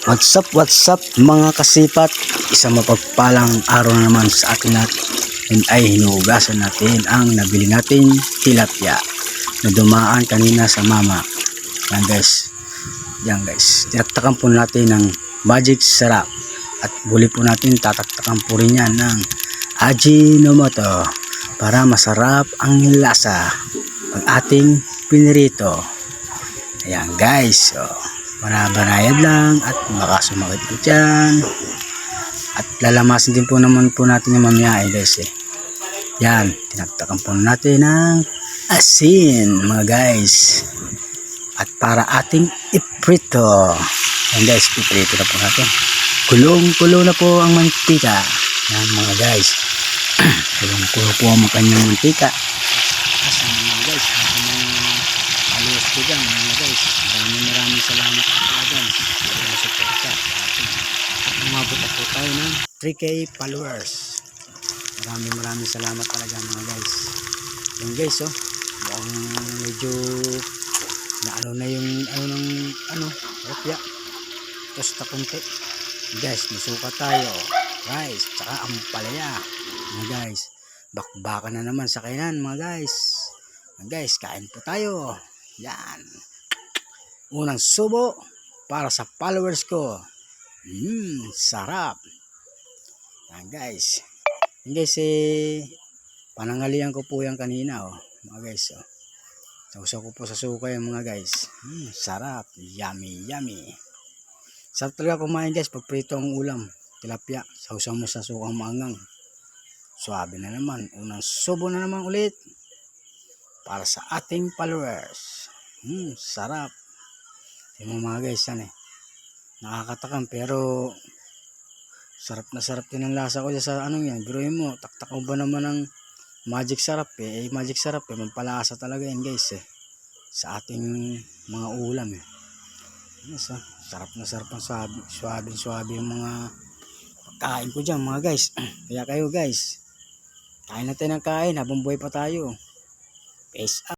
What's up mga kasipat? Isang mapagpalang araw na naman sa atin lahat. And ay hinugasan natin ang nabili natin tilapia na dumaan kanina sa mama. Yan guys. Tinaktakan po natin ng magic sarap. At buli po natin tataktakan po rin yan ng Ajinomoto para masarap ang lasa pag ating pinirito. Ayan guys. So, banayad lang at baka sumakit po dyan. At lalamasin din po naman po natin yung mamaya guys Yan, tinagtakan po natin ng asin mga guys. At para ating iprito. Yan guys, iprito na po natin. Kulong-kulo na po ang mantika. Yan mga guys. Kulong-kulo po ang kanyang mantika. Kasi mga guys, alias ko dyan mga guys. Maraming salamat po guys. Umabot na po tayo ng 3K followers. Maraming salamat talaga mga guys. Yung guys mukhang medyo naano na yung kopya. Tosta konti. Guys, masuka tayo. Rice, tsaka ampalaya. Mga guys, bakbaka na naman sa kainan mga guys. Mga guys, kain po tayo. Yan. Unang subo para sa followers ko. Sarap. Yan guys. Yan guys panangalian ko po yan kanina mga guys sausaw ko po sa suka yan mga guys. Sarap. Yummy. Sarap talaga kumain guys pag prito ang ulam. Tilapia. Sausaw mo sa sukang maangang. Suabe na naman. Unang subo na naman ulit para sa ating followers. Sarap. Yung mga guys yan nakakatakam pero sarap na sarap din ang lasa ko sa yan. Biruin mo, taktak mo ba naman ng magic sarap magic sarap mampalasa talaga yan guys sa ating mga ulam yes, sarap na sarap ang suabe yung mga pagkain ko dyan mga guys. Kaya kayo guys, kain natin ng kain habang buhay pa tayo. Peace out.